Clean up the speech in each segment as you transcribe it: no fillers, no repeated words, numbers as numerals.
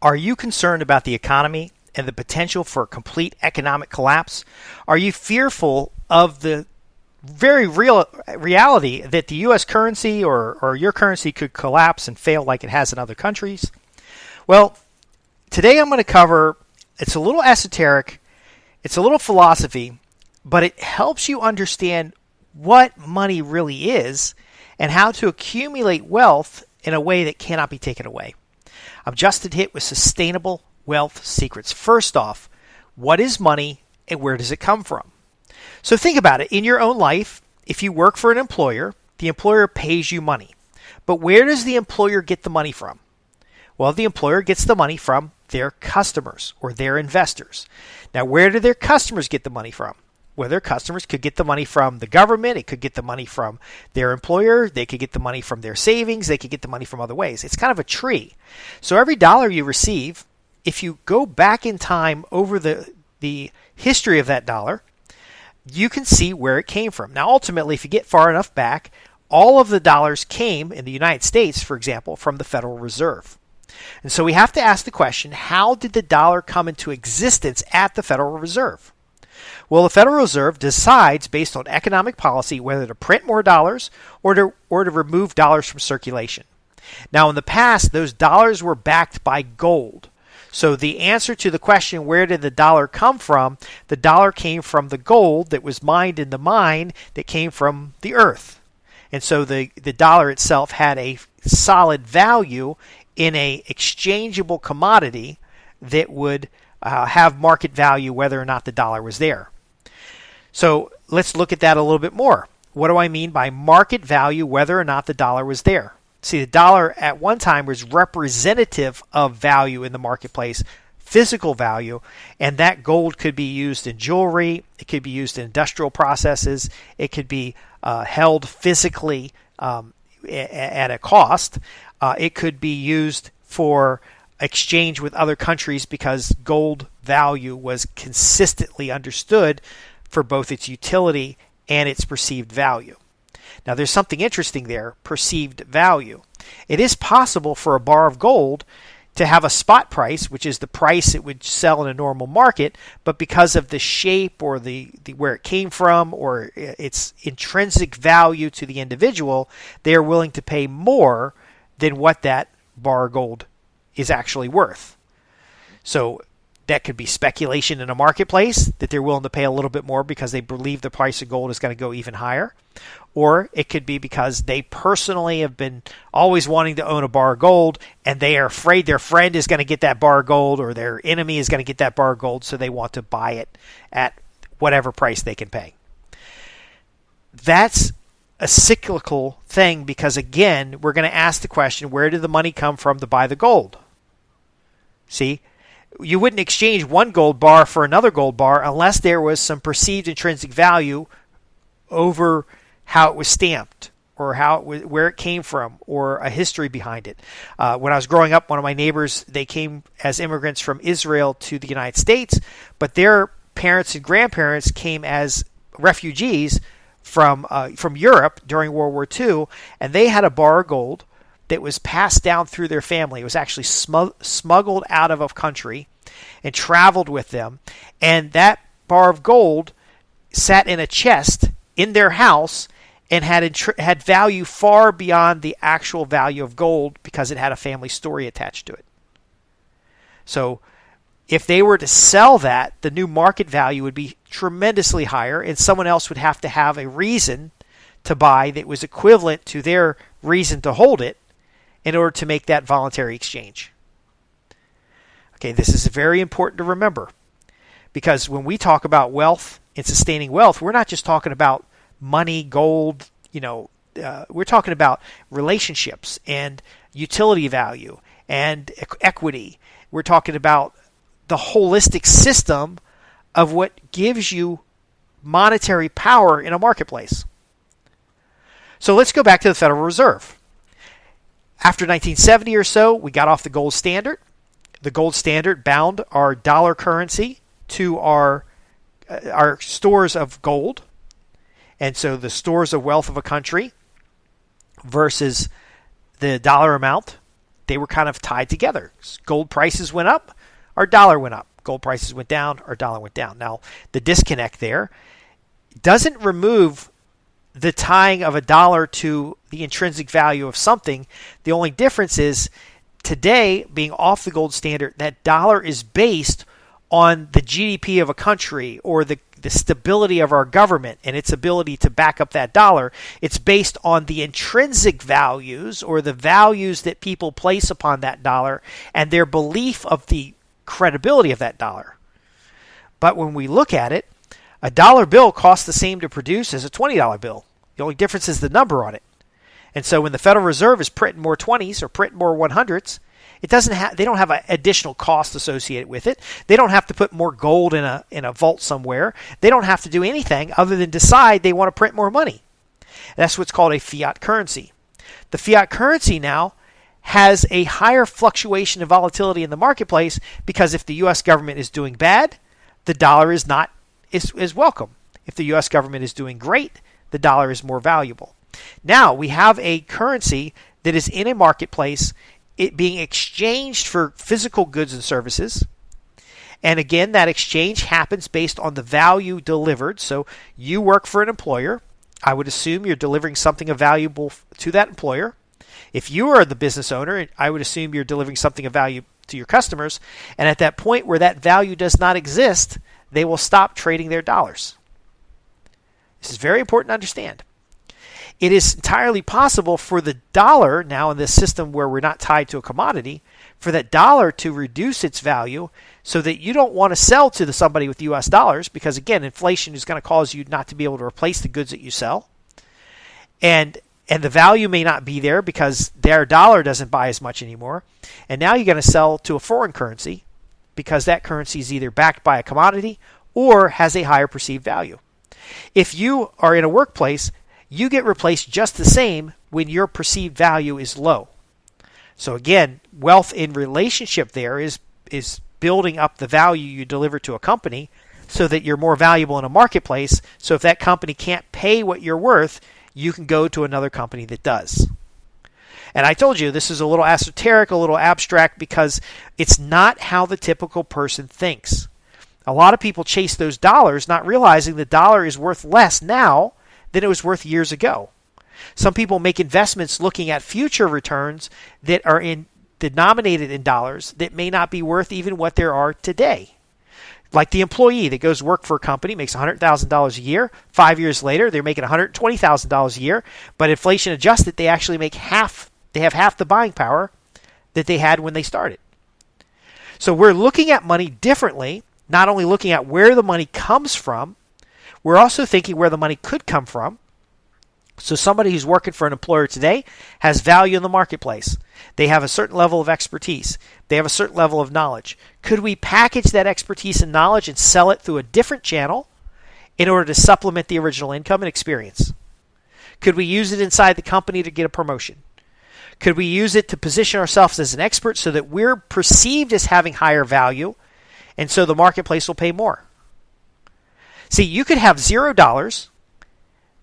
Are you concerned about the economy and the potential for a complete economic collapse? Are you fearful of the very real reality that the U.S. currency or your currency could collapse and fail like it has in other countries? Well, today I'm going to cover, it's a little esoteric, it's a little philosophy, but it helps you understand what money really is and how to accumulate wealth in a way that cannot be taken away. I'm Justin Hitt with Sustainable Wealth Secrets. First off, what is money and where does it come from? So think about it. In your own life, if you work for an employer, the employer pays you money. But where does the employer get the money from? Well, the employer gets the money from their customers or their investors. Now, where do their customers get the money from? Well, their customers could get the money from the government. It could get the money from their employer. They could get the money from their savings. They could get the money from other ways. It's kind of a tree. So every dollar you receive, if you go back in time over the history of that dollar, you can see where it came from. Now, ultimately, if you get far enough back, all of the dollars came in the United States, for example, from the Federal Reserve. And so we have to ask the question, how did the dollar come into existence at the Federal Reserve? Well, the Federal Reserve decides based on economic policy whether to print more dollars or to remove dollars from circulation. Now, in the past, those dollars were backed by gold. So the answer to the question, where did the dollar come from? The dollar came from the gold that was mined in the mine that came from the earth. And so the dollar itself had a solid value in a exchangeable commodity that would have market value whether or not the dollar was there. So let's look at that a little bit more. What do I mean by market value whether or not the dollar was there? See, the dollar at one time was representative of value in the marketplace, physical value, and that gold could be used in jewelry, it could be used in industrial processes, it could be held physically at a cost, it could be used for exchange with other countries because gold value was consistently understood for both its utility and its perceived value. Now, there's something interesting there, perceived value. It is possible for a bar of gold to have a spot price, which is the price it would sell in a normal market, but because of the shape or the where it came from or its intrinsic value to the individual, they are willing to pay more than what that bar of gold is actually worth. So that could be speculation in a marketplace that they're willing to pay a little bit more because they believe the price of gold is going to go even higher. Or it could be because they personally have been always wanting to own a bar of gold and they are afraid their friend is going to get that bar of gold or their enemy is going to get that bar of gold, so they want to buy it at whatever price they can pay. That's a cyclical thing because, again, we're going to ask the question, where did the money come from to buy the gold? See? You wouldn't exchange one gold bar for another gold bar unless there was some perceived intrinsic value over how it was stamped or where it came from or a history behind it. When I was growing up, one of my neighbors, they came as immigrants from Israel to the United States, but their parents and grandparents came as refugees from Europe during World War II, and they had a bar of gold that was passed down through their family. It was actually smuggled out of a country and traveled with them. And that bar of gold sat in a chest in their house and had value far beyond the actual value of gold because it had a family story attached to it. So if they were to sell that, the new market value would be tremendously higher, and someone else would have to have a reason to buy that was equivalent to their reason to hold it in order to make that voluntary exchange. Okay, this is very important to remember because when we talk about wealth and sustaining wealth, we're not just talking about money, gold, we're talking about relationships and utility value and equity. We're talking about the holistic system of what gives you monetary power in a marketplace. So let's go back to the Federal Reserve. After 1970 or so, we got off the gold standard. The gold standard bound our dollar currency to our stores of gold. And so the stores of wealth of a country versus the dollar amount they were kind of tied together. Gold prices went up, our dollar went up. Gold prices went down, our dollar went down. Now, the disconnect there doesn't remove the tying of a dollar to the intrinsic value of something. The only difference is today, being off the gold standard, that dollar is based on the GDP of a country or the stability of our government and its ability to back up that dollar. It's based on the intrinsic values or the values that people place upon that dollar and their belief of the credibility of that dollar. But when we look at it, a dollar bill costs the same to produce as a $20 bill. The only difference is the number on it. And so when the Federal Reserve is printing more 20s or printing more 100s, they don't have an additional cost associated with it. They don't have to put more gold in a vault somewhere. They don't have to do anything other than decide they want to print more money. That's what's called a fiat currency. The fiat currency now has a higher fluctuation and volatility in the marketplace because if the U.S. government is doing bad, the dollar is welcome. If the U.S. government is doing great, the dollar is more valuable. Now we have a currency that is in a marketplace, it being exchanged for physical goods and services. And again, that exchange happens based on the value delivered. So you work for an employer. I would assume you're delivering something of valuable to that employer. If you are the business owner, I would assume you're delivering something of value to your customers. And at that point where that value does not exist, they will stop trading their dollars. This is very important to understand. It is entirely possible for the dollar, now in this system where we're not tied to a commodity, for that dollar to reduce its value so that you don't want to sell to somebody with US dollars because, again, inflation is going to cause you not to be able to replace the goods that you sell. And the value may not be there because their dollar doesn't buy as much anymore. And now you're going to sell to a foreign currency because that currency is either backed by a commodity or has a higher perceived value. If you are in a workplace, you get replaced just the same when your perceived value is low. So again, wealth in relationship there is building up the value you deliver to a company so that you're more valuable in a marketplace. So if that company can't pay what you're worth, you can go to another company that does. And I told you this is a little esoteric, a little abstract, because it's not how the typical person thinks. A lot of people chase those dollars, not realizing the dollar is worth less now than it was worth years ago. Some people make investments looking at future returns that are denominated in dollars that may not be worth even what there are today. Like the employee that goes work for a company, makes $100,000 a year. 5 years later, they're making $120,000 a year, but inflation adjusted, they actually make half. They have half the buying power that they had when they started. So we're looking at money differently, not only looking at where the money comes from, we're also thinking where the money could come from. So somebody who's working for an employer today has value in the marketplace. They have a certain level of expertise. They have a certain level of knowledge. Could we package that expertise and knowledge and sell it through a different channel in order to supplement the original income and experience? Could we use it inside the company to get a promotion? Could we use it to position ourselves as an expert so that we're perceived as having higher value, and so the marketplace will pay more? See, you could have $0,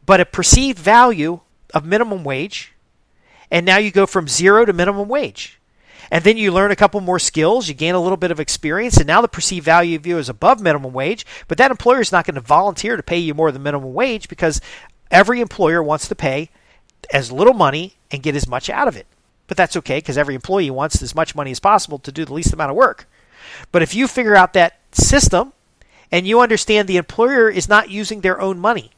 but a perceived value of minimum wage, and now you go from 0 to minimum wage. And then you learn a couple more skills, you gain a little bit of experience, and now the perceived value of you is above minimum wage, but that employer is not going to volunteer to pay you more than minimum wage because every employer wants to pay as little money and get as much out of it. But that's okay because every employee wants as much money as possible to do the least amount of work. But if you figure out that system and you understand the employer is not using their own money,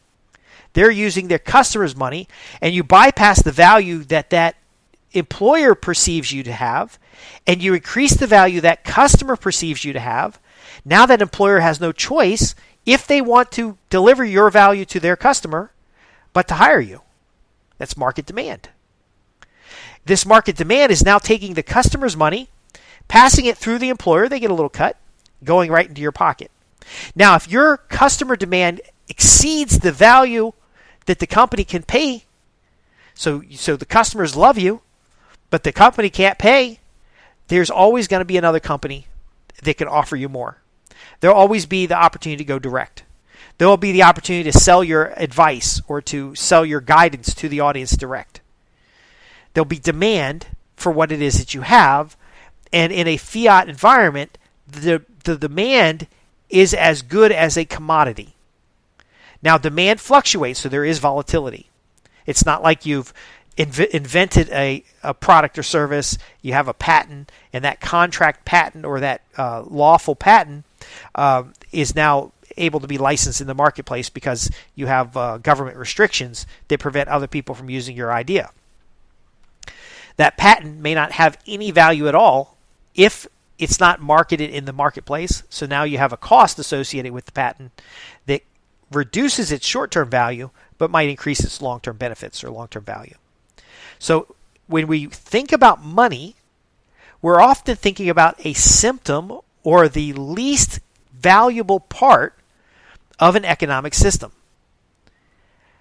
they're using their customers' money, and you bypass the value that employer perceives you to have, and you increase the value that customer perceives you to have, now that employer has no choice if they want to deliver your value to their customer, but to hire you. That's market demand. This market demand is now taking the customer's money, passing it through the employer, they get a little cut, going right into your pocket. Now, if your customer demand exceeds the value that the company can pay, so the customers love you, but the company can't pay, there's always going to be another company that can offer you more. There'll always be the opportunity to go direct. There will be the opportunity to sell your advice or to sell your guidance to the audience direct. There'll be demand for what it is that you have. And in a fiat environment, the demand is as good as a commodity. Now, demand fluctuates, so there is volatility. It's not like you've invented a product or service, you have a patent, and that contract patent or that lawful patent is now able to be licensed in the marketplace because you have government restrictions that prevent other people from using your idea. That patent may not have any value at all if it's not marketed in the marketplace. So now you have a cost associated with the patent that reduces its short-term value but might increase its long-term benefits or long-term value. So when we think about money, we're often thinking about a symptom or the least valuable part of an economic system.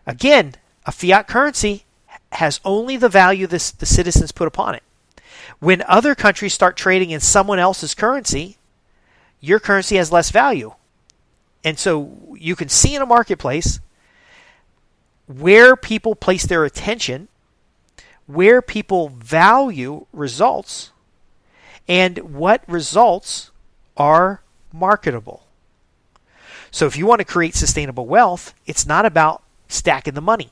Again, a fiat currency has only the value the citizens put upon it. When other countries start trading in someone else's currency, your currency has less value. And so you can see in a marketplace where people place their attention, where people value results, and what results are marketable. So if you want to create sustainable wealth, it's not about stacking the money.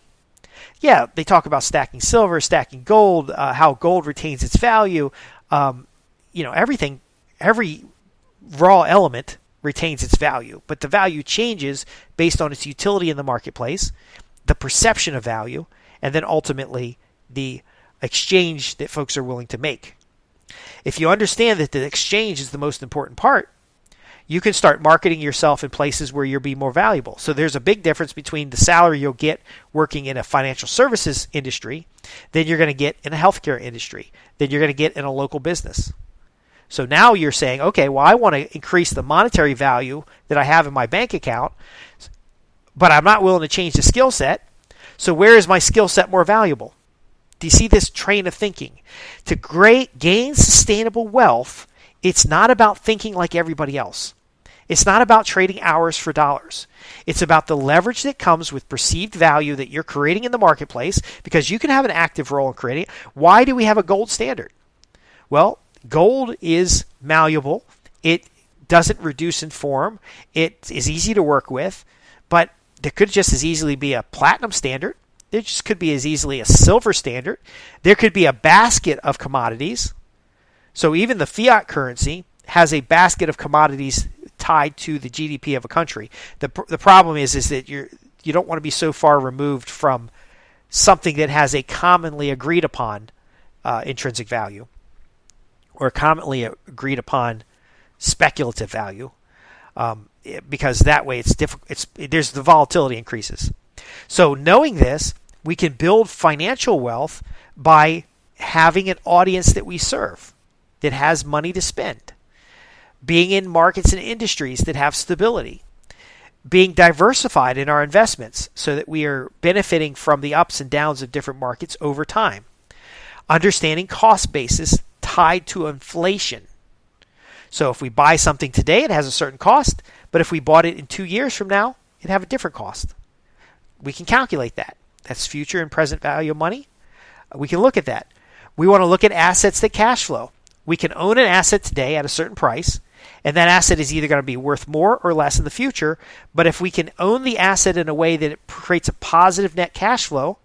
Yeah, they talk about stacking silver, stacking gold, how gold retains its value. Everything, every raw element retains its value, but the value changes based on its utility in the marketplace, the perception of value, and then ultimately the exchange that folks are willing to make. If you understand that the exchange is the most important part, you can start marketing yourself in places where you'll be more valuable. So there's a big difference between the salary you'll get working in a financial services industry than you're going to get in a healthcare industry, than you're going to get in a local business. So now you're saying, okay, well, I want to increase the monetary value that I have in my bank account, but I'm not willing to change the skill set. So where is my skill set more valuable? Do you see this train of thinking? To gain sustainable wealth, it's not about thinking like everybody else. It's not about trading hours for dollars. It's about the leverage that comes with perceived value that you're creating in the marketplace, because you can have an active role in creating it. Why do we have a gold standard? Well, gold is malleable. It doesn't reduce in form. It is easy to work with, but there could just as easily be a platinum standard. There just could be as easily a silver standard. There could be a basket of commodities. So even the fiat currency has a basket of commodities tied to the GDP of a country. The problem is that you don't want to be so far removed from something that has a commonly agreed upon intrinsic value or commonly agreed upon speculative value, because that way it's difficult. There's the volatility increases. So knowing this, we can build financial wealth by having an audience that we serve that has money to spend, being in markets and industries that have stability, being diversified in our investments so that we are benefiting from the ups and downs of different markets over time, understanding cost basis tied to inflation. So if we buy something today, it has a certain cost, but if we bought it in 2 years from now, it'd have a different cost. We can calculate that. That's future and present value of money. We can look at that. We want to look at assets that cash flow. We can own an asset today at a certain price, and that asset is either going to be worth more or less in the future. But if we can own the asset in a way that it creates a positive net cash flow,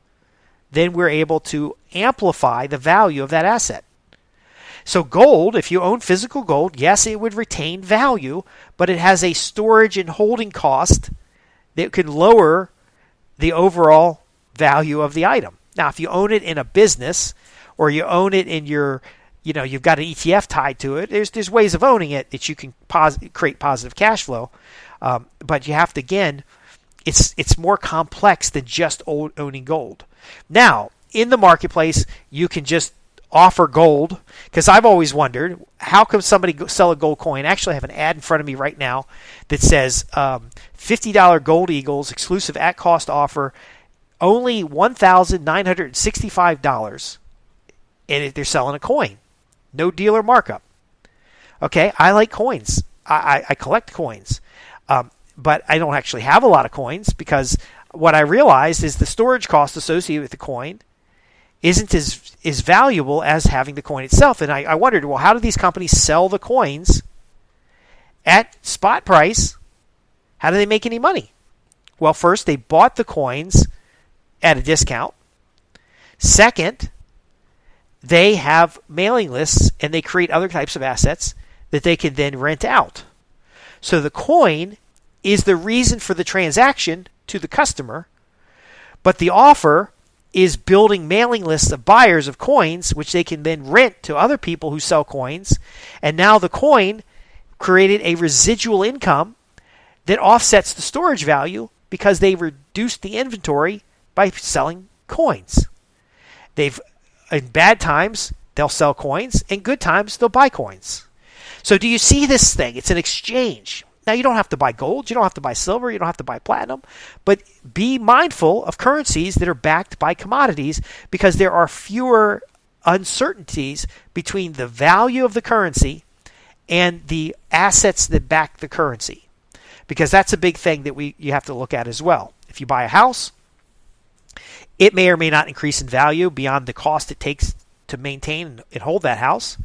then we're able to amplify the value of that asset. So gold, if you own physical gold, yes, it would retain value, but it has a storage and holding cost that could lower the overall value of the item. Now, if you own it in a business or you own it in your, you've got an ETF tied to it, there's ways of owning it that you can create positive cash flow. But you have to, again, it's more complex than just owning gold. Now, in the marketplace, you can just offer gold, because I've always wondered, how come somebody sell a gold coin? Actually, I have an ad in front of me right now that says $50 Gold Eagles exclusive at cost offer, only $1,965, and they're selling a coin, no dealer markup. Okay, I like coins. I collect coins, but I don't actually have a lot of coins, because what I realized is the storage cost associated with the coin isn't as valuable as having the coin itself. And I wondered, well, how do these companies sell the coins at spot price? How do they make any money? Well, first, they bought the coins at a discount. Second, they have mailing lists and they create other types of assets that they can then rent out. So the coin is the reason for the transaction to the customer, but the offer is building mailing lists of buyers of coins, which they can then rent to other people who sell coins. And now the coin created a residual income that offsets the storage value because they reduced the inventory by selling coins. In bad times, they'll sell coins. In good times, they'll buy coins. So do you see this thing? It's an exchange. Now, you don't have to buy gold, you don't have to buy silver, you don't have to buy platinum, but be mindful of currencies that are backed by commodities because there are fewer uncertainties between the value of the currency and the assets that back the currency. Because that's a big thing that you have to look at as well. If you buy a house, it may or may not increase in value beyond the cost it takes to maintain and hold that house.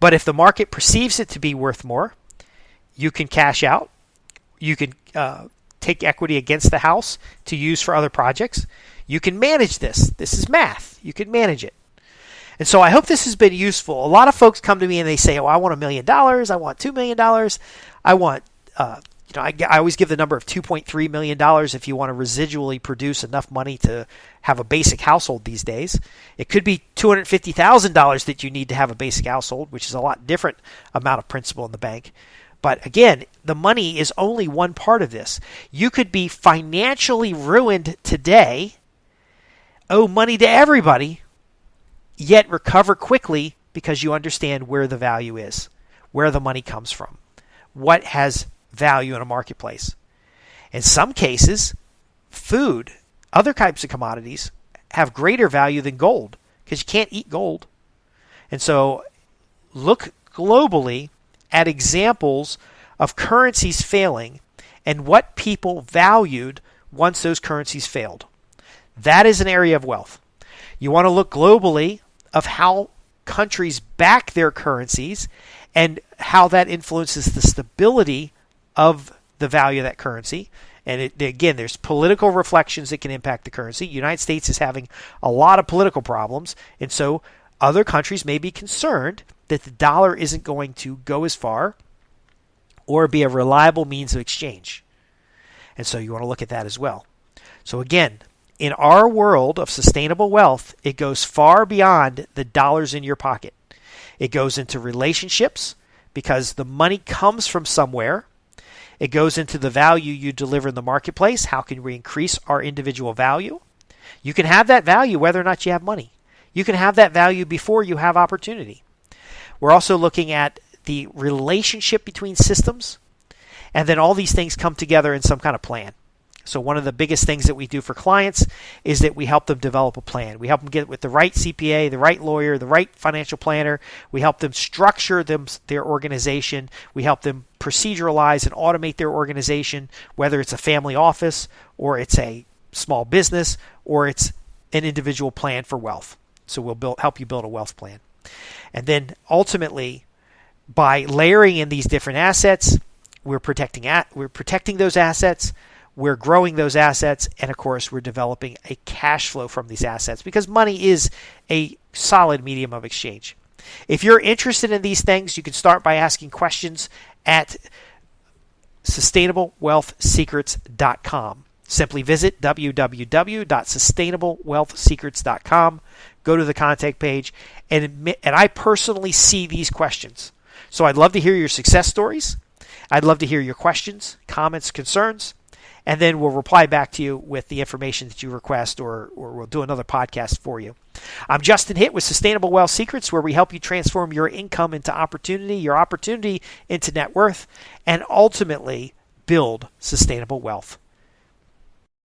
But if the market perceives it to be worth more, you can cash out. You can take equity against the house to use for other projects. You can manage this. This is math. You can manage it. And so I hope this has been useful. A lot of folks come to me and they say, oh, I want $1 million. I want $2 million. I want, I always give the number of $2.3 million if you want to residually produce enough money to have a basic household these days. It could be $250,000 that you need to have a basic household, which is a lot different amount of principal in the bank. But again, the money is only one part of this. You could be financially ruined today, owe money to everybody, yet recover quickly because you understand where the value is, where the money comes from, what has value in a marketplace. In some cases, food, other types of commodities have greater value than gold because you can't eat gold. And so look globally at examples of currencies failing and what people valued once those currencies failed. That is an area of wealth. You want to look globally of how countries back their currencies and how that influences the stability of the value of that currency. And again, there's political reflections that can impact the currency. The United States is having a lot of political problems, and so other countries may be concerned that the dollar isn't going to go as far or be a reliable means of exchange. And so you want to look at that as well. So again, in our world of sustainable wealth, it goes far beyond the dollars in your pocket. It goes into relationships because the money comes from somewhere. It goes into the value you deliver in the marketplace. How can we increase our individual value? You can have that value whether or not you have money. You can have that value before you have opportunity. We're also looking at the relationship between systems, and then all these things come together in some kind of plan. So one of the biggest things that we do for clients is that we help them develop a plan. We help them get with the right CPA, the right lawyer, the right financial planner. We help them structure their organization. We help them proceduralize and automate their organization, whether it's a family office or it's a small business or it's an individual plan for wealth. So we'll help you build a wealth plan. And then ultimately, by layering in these different assets, we're protecting those assets, we're growing those assets, and of course, we're developing a cash flow from these assets because money is a solid medium of exchange. If you're interested in these things, you can start by asking questions at sustainablewealthsecrets.com. Simply visit www.sustainablewealthsecrets.com, go to the contact page, and I personally see these questions. So I'd love to hear your success stories. I'd love to hear your questions, comments, concerns, and then we'll reply back to you with the information that you request, or we'll do another podcast for you. I'm Justin Hitt with Sustainable Wealth Secrets, where we help you transform your income into opportunity, your opportunity into net worth, and ultimately build sustainable wealth.